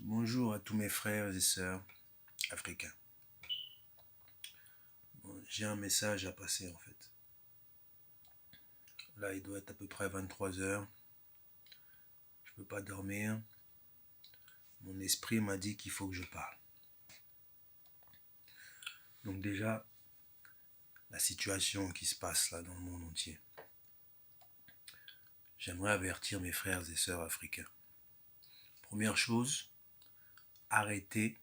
Bonjour à tous mes frères et sœurs africains. J'ai un message à passer en fait. Là, il doit être à peu près 23 heures. Je ne peux pas dormir. Mon esprit m'a dit qu'il faut que je parle. Donc déjà, la situation qui se passe là dans le monde entier. J'aimerais avertir mes frères et sœurs africains. Première chose, arrêtez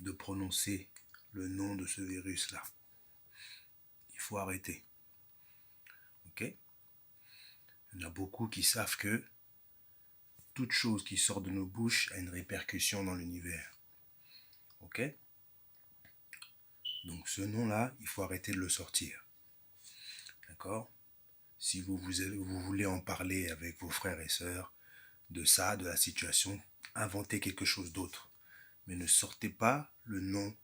de prononcer le nom de ce virus-là. Il faut arrêter. Ok? Il y en a beaucoup qui savent que toute chose qui sort de nos bouches a une répercussion dans l'univers. Ok? Donc ce nom-là, il faut arrêter de le sortir. D'accord? Si vous voulez en parler avec vos frères et sœurs de ça, de la situation, inventez quelque chose d'autre. Mais ne sortez pas le nom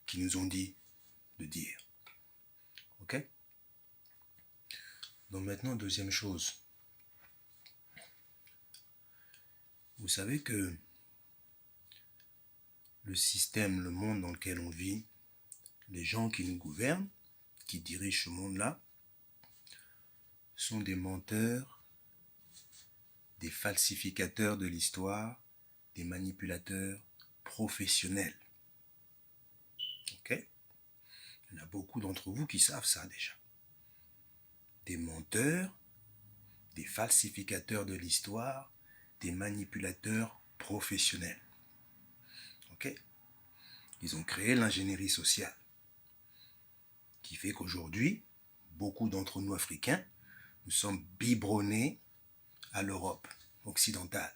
qu'ils nous ont dit de dire. Ok? Donc maintenant, deuxième chose. Vous savez que le système, le monde dans lequel on vit, les gens qui nous gouvernent, qui dirigent ce monde-là, sont des menteurs, des falsificateurs de l'histoire, des manipulateurs professionnels. Ok? Il y en a beaucoup d'entre vous qui savent ça déjà. Des menteurs, des falsificateurs de l'histoire, des manipulateurs professionnels. Ok? Ils ont créé l'ingénierie sociale, qui fait qu'aujourd'hui, beaucoup d'entre nous Africains, nous sommes biberonnés à l'Europe occidentale.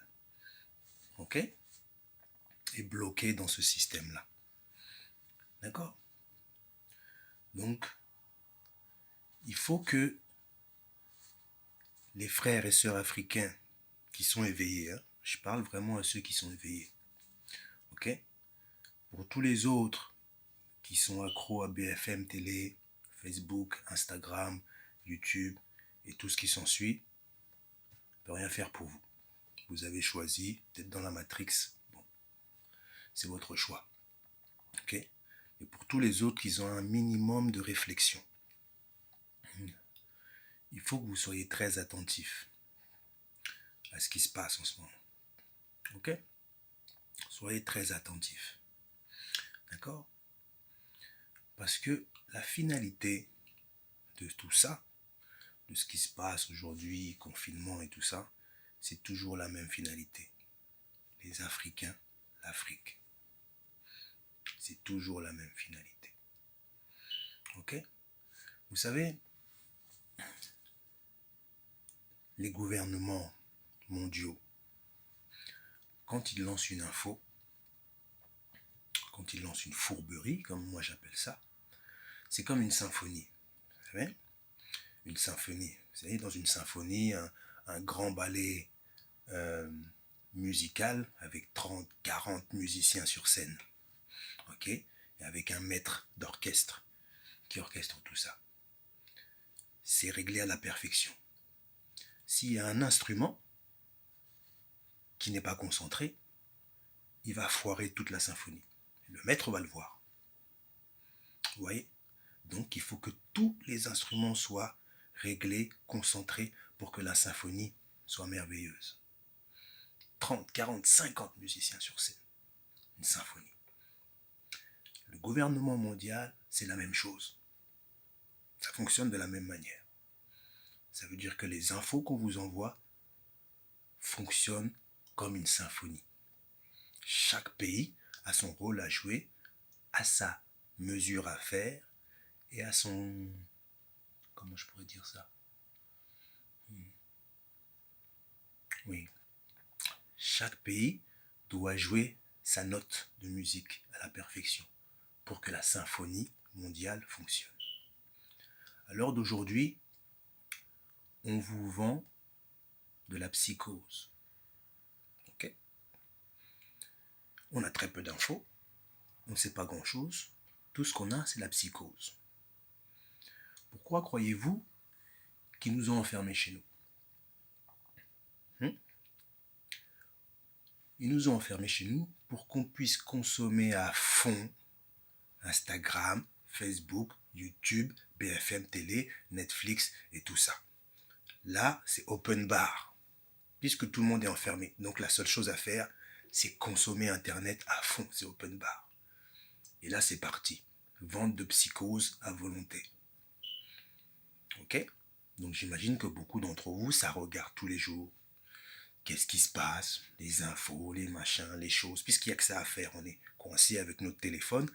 Ok? Et bloqués dans ce système-là. D'accord? Donc, il faut que les frères et sœurs africains qui sont éveillés, je parle vraiment à ceux qui sont éveillés, ok? Pour tous les autres qui sont accros à BFM Télé, Facebook, Instagram, YouTube et tout ce qui s'ensuit, ne peut rien faire pour vous. Vous avez choisi d'être dans la Matrix, bon, c'est votre choix, ok? Et pour tous les autres qui ont un minimum de réflexion, il faut que vous soyez très attentifs à ce qui se passe en ce moment. Ok? Soyez très attentifs. D'accord? Parce que la finalité de tout ça, de ce qui se passe aujourd'hui, confinement et tout ça, c'est toujours la même finalité. Les Africains, l'Afrique. C'est toujours la même finalité. Ok? Vous savez, les gouvernements mondiaux, quand ils lancent une info, quand ils lancent une fourberie, comme moi j'appelle ça, c'est comme une symphonie. Vous savez? Une symphonie. Vous savez, dans une symphonie, un grand ballet musical avec 30, 40 musiciens sur scène. Ok? Et avec un maître d'orchestre qui orchestre tout ça. C'est réglé à la perfection. S'il y a un instrument qui n'est pas concentré, il va foirer toute la symphonie. Le maître va le voir. Vous voyez? Donc il faut que tous les instruments soient réglés, concentrés pour que la symphonie soit merveilleuse. 30, 40, 50 musiciens sur scène. Une symphonie. Le gouvernement mondial, c'est la même chose. Ça fonctionne de la même manière. Ça veut dire que les infos qu'on vous envoie fonctionnent comme une symphonie. Chaque pays a son rôle à jouer, a sa mesure à faire et a son... Comment je pourrais dire ça? Oui. Chaque pays doit jouer sa note de musique à la perfection pour que la symphonie mondiale fonctionne. À l'heure d'aujourd'hui, on vous vend de la psychose. Ok? On a très peu d'infos, on ne sait pas grand-chose. Tout ce qu'on a, c'est la psychose. Pourquoi croyez-vous qu'ils nous ont enfermés chez nous? Ils nous ont enfermés chez nous pour qu'on puisse consommer à fond Instagram, Facebook, YouTube, BFM Télé, Netflix et tout ça. Là, c'est open bar, puisque tout le monde est enfermé. Donc la seule chose à faire, c'est consommer Internet à fond, c'est open bar. Et là, c'est parti. Vente de psychose à volonté. Ok? Donc j'imagine que beaucoup d'entre vous, ça regarde tous les jours. Qu'est-ce qui se passe? Les infos, les machins, les choses. Puisqu'il n'y a que ça à faire, on est coincé avec notre téléphone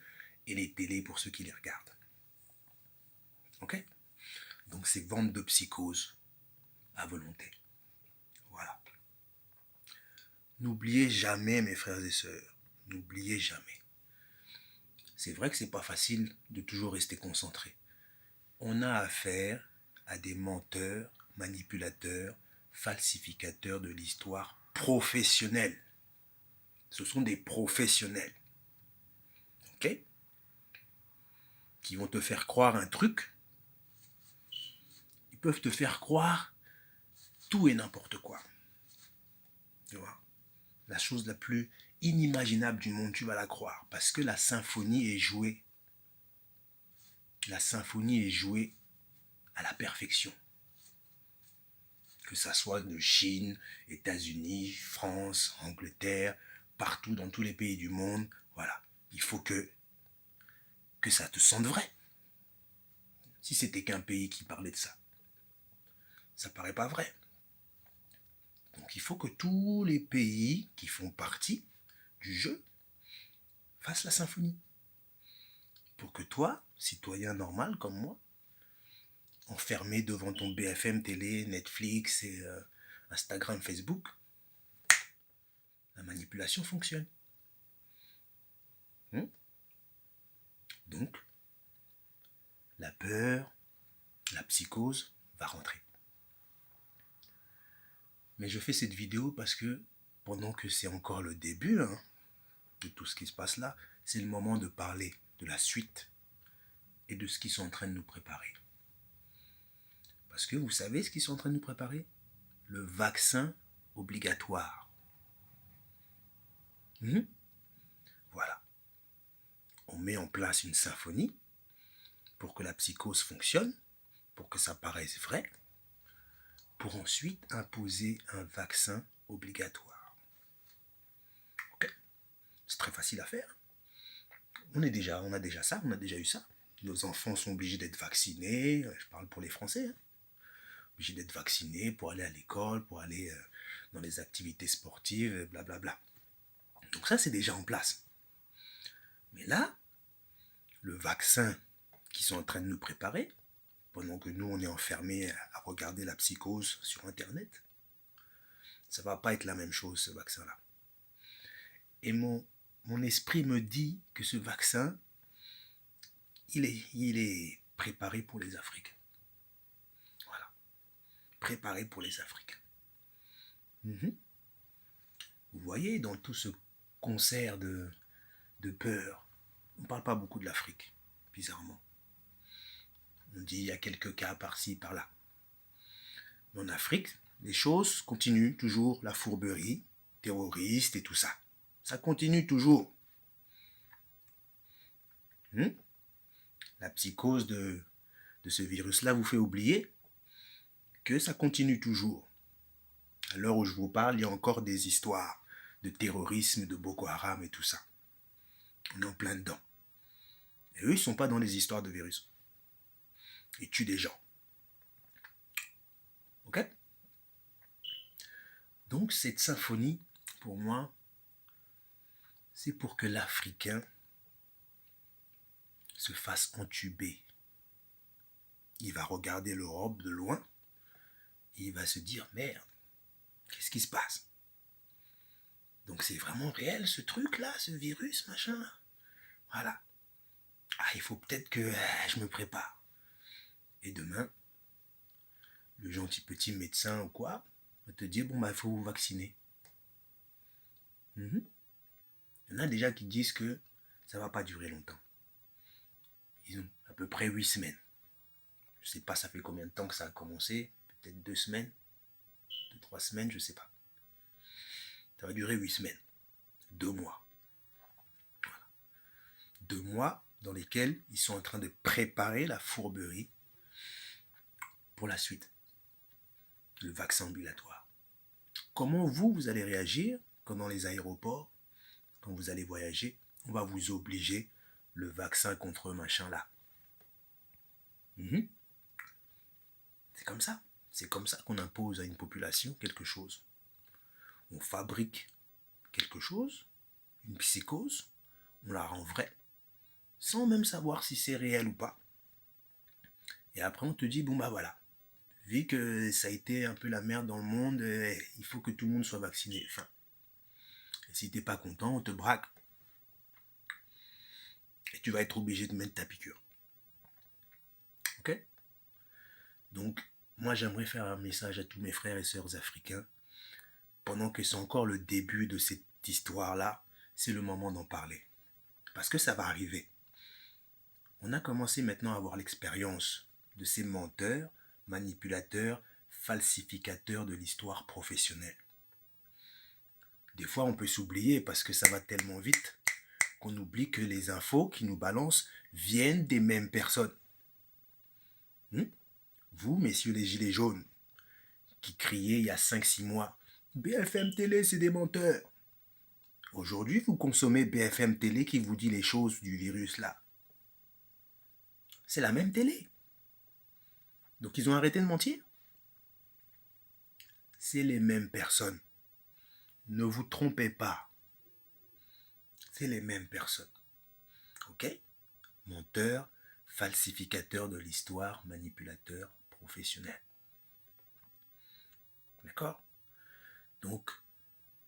et les télés pour ceux qui les regardent. Ok? Donc c'est vente de psychose à volonté. Voilà. N'oubliez jamais, mes frères et sœurs, n'oubliez jamais. C'est vrai que c'est pas facile de toujours rester concentré. On a affaire à des menteurs, manipulateurs, falsificateurs de l'histoire professionnels. Ce sont des professionnels. Ok? Qui vont te faire croire un truc. Ils peuvent te faire croire tout et n'importe quoi. Tu vois? La chose la plus inimaginable du monde, tu vas la croire. Parce que la symphonie est jouée. La symphonie est jouée à la perfection. Que ça soit de Chine, États-Unis, France, Angleterre, partout dans tous les pays du monde, voilà. Il faut que ça te sente vrai. Si c'était qu'un pays qui parlait de ça, ça paraît pas vrai. Donc il faut que tous les pays qui font partie du jeu fassent la symphonie. Pour que toi, citoyen normal comme moi, enfermé devant ton BFM télé, Netflix et Instagram, Facebook, la manipulation fonctionne. Donc, la peur, la psychose va rentrer. Mais je fais cette vidéo parce que pendant que c'est encore le début de tout ce qui se passe là, c'est le moment de parler de la suite et de ce qu'ils sont en train de nous préparer. Parce que vous savez ce qu'ils sont en train de nous préparer? Le vaccin obligatoire. Voilà. On met en place une symphonie pour que la psychose fonctionne, pour que ça paraisse vrai, pour ensuite imposer un vaccin obligatoire. Ok? C'est très facile à faire. On a déjà ça, on a déjà eu ça. Nos enfants sont obligés d'être vaccinés, je parle pour les Français, obligés d'être vaccinés pour aller à l'école, pour aller dans les activités sportives, blablabla. Donc ça, c'est déjà en place. Mais là, le vaccin qu'ils sont en train de nous préparer, pendant que nous, on est enfermés à regarder la psychose sur Internet, ça va pas être la même chose, ce vaccin-là. Et mon esprit me dit que ce vaccin, il est préparé pour les Africains. Voilà. Préparé pour les Africains. Vous voyez, dans tout ce concert de peur, on ne parle pas beaucoup de l'Afrique, bizarrement. On dit il y a quelques cas par-ci, par-là. Mais en Afrique, les choses continuent toujours, la fourberie, terroriste et tout ça. Ça continue toujours. La psychose de ce virus-là vous fait oublier que ça continue toujours. À l'heure où je vous parle, il y a encore des histoires de terrorisme, de Boko Haram et tout ça. On est en plein dedans. Et eux, ils ne sont pas dans les histoires de virus. Ils tuent des gens. Ok? Donc cette symphonie, pour moi, c'est pour que l'Africain se fasse entuber. Il va regarder l'Europe de loin et il va se dire, merde, qu'est-ce qui se passe? Donc c'est vraiment réel ce truc-là, ce virus, machin. Voilà. Ah, il faut peut-être que je me prépare. Et demain, le gentil petit médecin ou quoi va te dire, bon, bah, il faut vous vacciner. Il y en a déjà qui disent que ça ne va pas durer longtemps. Ils ont à peu près 8 semaines. Je ne sais pas ça fait combien de temps que ça a commencé. Peut-être 2 semaines, 2-3 semaines, je ne sais pas. Ça va durer 8 semaines. 2 mois. 2 mois dans lesquels ils sont en train de préparer la fourberie pour la suite. Le vaccin ambulatoire. Comment vous allez réagir quand dans les aéroports, quand vous allez voyager, on va vous obliger le vaccin contre machin là. C'est comme ça. C'est comme ça qu'on impose à une population quelque chose. On fabrique quelque chose, une psychose, on la rend vraie, sans même savoir si c'est réel ou pas. Et après on te dit, bon bah voilà, vu que ça a été un peu la merde dans le monde, il faut que tout le monde soit vacciné. Enfin, et si t'es pas content, on te braque. Et tu vas être obligé de mettre ta piqûre. Ok? Donc, moi j'aimerais faire un message à tous mes frères et sœurs africains. Pendant que c'est encore le début de cette histoire-là, c'est le moment d'en parler. Parce que ça va arriver. On a commencé maintenant à avoir l'expérience de ces menteurs, manipulateurs, falsificateurs de l'histoire professionnelle. Des fois, on peut s'oublier parce que ça va tellement vite qu'on oublie que les infos qui nous balancent viennent des mêmes personnes. Vous, messieurs les gilets jaunes, qui criez il y a 5-6 mois, BFM Télé, c'est des menteurs. Aujourd'hui, vous consommez BFM Télé qui vous dit les choses du virus là. C'est la même télé. Donc ils ont arrêté de mentir. C'est les mêmes personnes. Ne vous trompez pas. C'est les mêmes personnes. Ok? Menteurs, falsificateurs de l'histoire, manipulateurs professionnels. D'accord? Donc,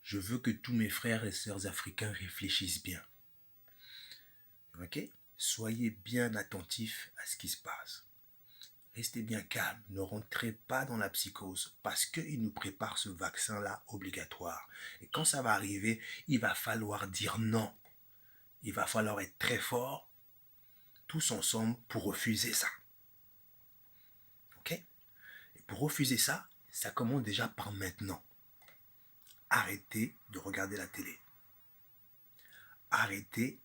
je veux que tous mes frères et sœurs africains réfléchissent bien. Ok? Soyez bien attentifs à ce qui se passe. Restez bien calme, ne rentrez pas dans la psychose parce qu'ils nous préparent ce vaccin-là obligatoire. Et quand ça va arriver, il va falloir dire non. Il va falloir être très fort, tous ensemble, pour refuser ça. Ok? Et pour refuser ça, ça commence déjà par maintenant. Arrêtez de regarder la télé. Arrêtez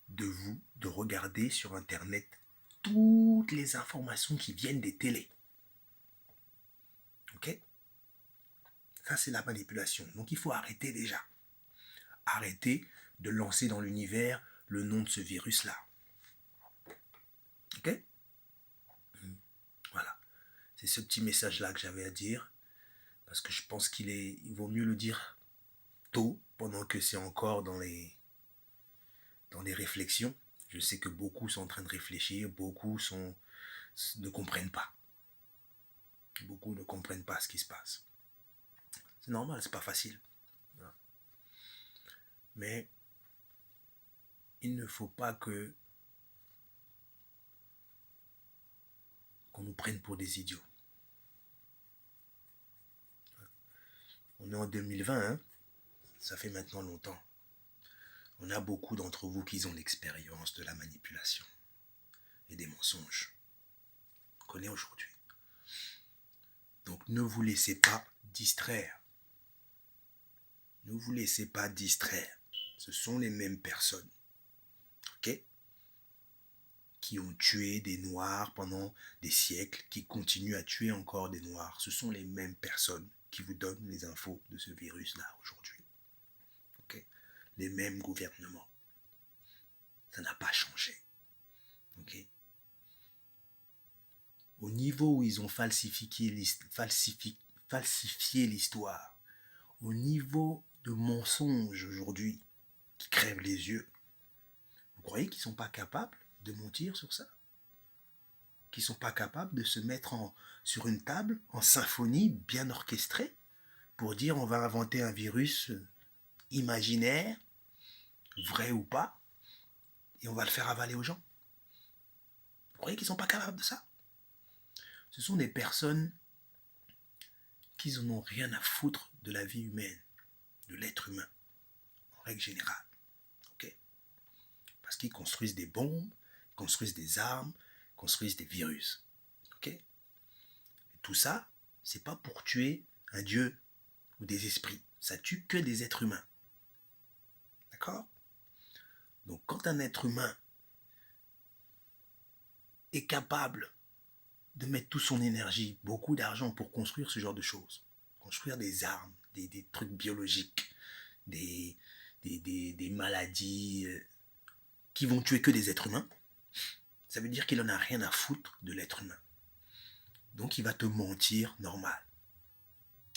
de regarder sur Internet toutes les informations qui viennent des télés. Ok? Ça, c'est la manipulation. Donc, il faut arrêter déjà. Arrêtez de lancer dans l'univers le nom de ce virus-là. Ok? Voilà. C'est ce petit message-là que j'avais à dire. Parce que je pense il vaut mieux le dire tôt, pendant que c'est encore dans les réflexions. Je sais que beaucoup sont en train de réfléchir, beaucoup ne comprennent pas. Beaucoup ne comprennent pas ce qui se passe. C'est normal, c'est pas facile. Mais il ne faut pas qu'on nous prenne pour des idiots. On est en 2020, hein? Ça fait maintenant longtemps. On a beaucoup d'entre vous qui ont l'expérience de la manipulation et des mensonges. On connaît aujourd'hui. Donc ne vous laissez pas distraire. Ne vous laissez pas distraire. Ce sont les mêmes personnes. Ok? Qui ont tué des Noirs pendant des siècles, qui continuent à tuer encore des Noirs. Ce sont les mêmes personnes qui vous donnent les infos de ce virus-là aujourd'hui. Okay? Les mêmes gouvernements. Ça n'a pas changé. Okay? Au niveau où ils ont falsifié l'histoire, au niveau de mensonges aujourd'hui qui crèvent les yeux, vous croyez qu'ils ne sont pas capables de mentir sur ça? Qui ne sont pas capables de se mettre sur une table en symphonie bien orchestrée pour dire on va inventer un virus imaginaire, vrai ou pas, et on va le faire avaler aux gens? Vous croyez qu'ils ne sont pas capables de ça? Ce sont des personnes qui n'en ont rien à foutre de la vie humaine, de l'être humain, en règle générale. Okay? Parce qu'ils construisent des bombes, construisent des armes, construisent des virus. Okay? Et tout ça, c'est pas pour tuer un dieu ou des esprits. Ça tue que des êtres humains. D'accord? Donc quand un être humain est capable de mettre toute son énergie, beaucoup d'argent pour construire ce genre de choses, construire des armes, des trucs biologiques, des maladies qui vont tuer que des êtres humains, ça veut dire qu'il n'en a rien à foutre de l'être humain. Donc il va te mentir normal.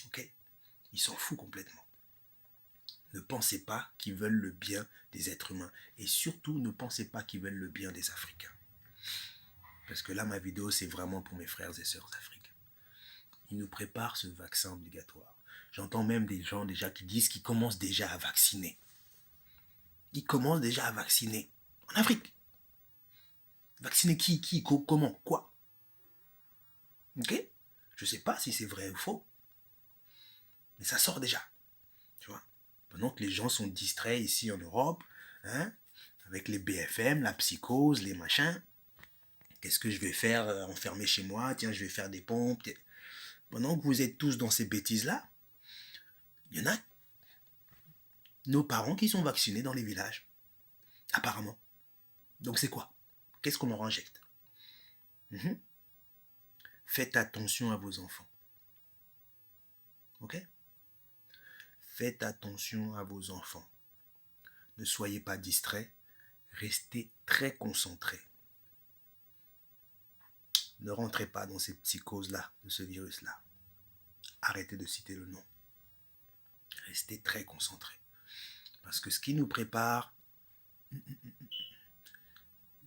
Ok? Il s'en fout complètement. Ne pensez pas qu'ils veulent le bien des êtres humains. Et surtout, ne pensez pas qu'ils veulent le bien des Africains. Parce que là, ma vidéo, c'est vraiment pour mes frères et sœurs africains. Ils nous préparent ce vaccin obligatoire. J'entends même des gens déjà qui disent qu'ils commencent déjà à vacciner. Ils commencent déjà à vacciner. En Afrique. Vacciner qui, comment, quoi? Ok? Je ne sais pas si c'est vrai ou faux. Mais ça sort déjà. Tu vois? Pendant que les gens sont distraits ici en Europe, hein, avec les BFM, la psychose, les machins. Qu'est-ce que je vais faire enfermé chez moi? Tiens, je vais faire des pompes. Pendant que vous êtes tous dans ces bêtises-là, il y en a nos parents qui sont vaccinés dans les villages. Apparemment. Donc c'est quoi? Qu'est-ce qu'on leur injecte? Faites attention à vos enfants. Ok? Faites attention à vos enfants. Ne soyez pas distraits. Restez très concentrés. Ne rentrez pas dans ces psychoses-là, de ce virus-là. Arrêtez de citer le nom. Restez très concentrés. Parce que ce qui nous prépare,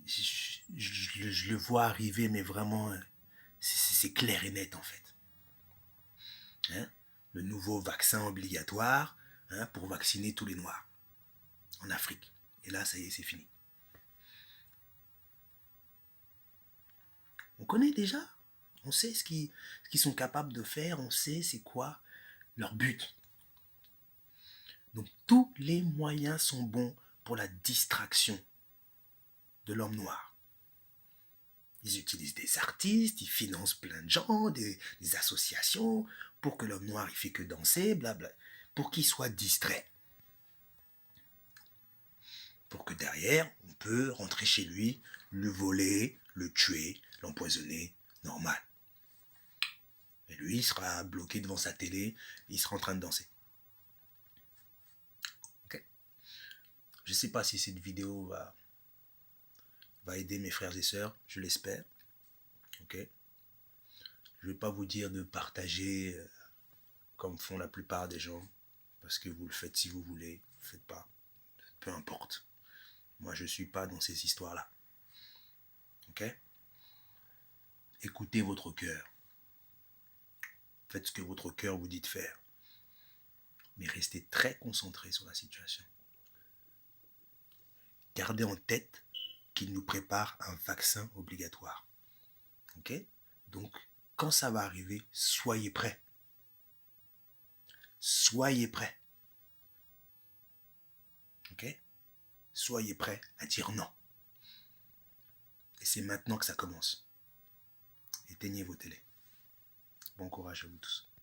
je le vois arriver, mais vraiment, c'est clair et net en fait. Hein? Le nouveau vaccin obligatoire, hein, pour vacciner tous les Noirs en Afrique. Et là, ça y est, c'est fini. On connaît déjà. On sait ce qu'ils sont capables de faire. On sait c'est quoi leur but. Donc tous les moyens sont bons pour la distraction de l'homme noir. Ils utilisent des artistes, ils financent plein de gens, des associations, pour que l'homme noir il fait que danser, blabla, pour qu'il soit distrait. Pour que derrière, on peut rentrer chez lui, le voler, le tuer, l'empoisonner, normal. Et lui, il sera bloqué devant sa télé, il sera en train de danser. Okay? Je ne sais pas si cette vidéo va aider mes frères et sœurs, je l'espère. Okay? Je ne vais pas vous dire de partager comme font la plupart des gens, parce que vous le faites si vous voulez, vous ne le faites pas, peu importe. Moi, je ne suis pas dans ces histoires-là. Ok? Écoutez votre cœur. Faites ce que votre cœur vous dit de faire. Mais restez très concentré sur la situation. Gardez en tête qu'il nous prépare un vaccin obligatoire. Ok? Donc, quand ça va arriver, soyez prêts. Soyez prêts. Ok? Soyez prêts à dire non. Et c'est maintenant que ça commence. Éteignez vos télés. Bon courage à vous tous.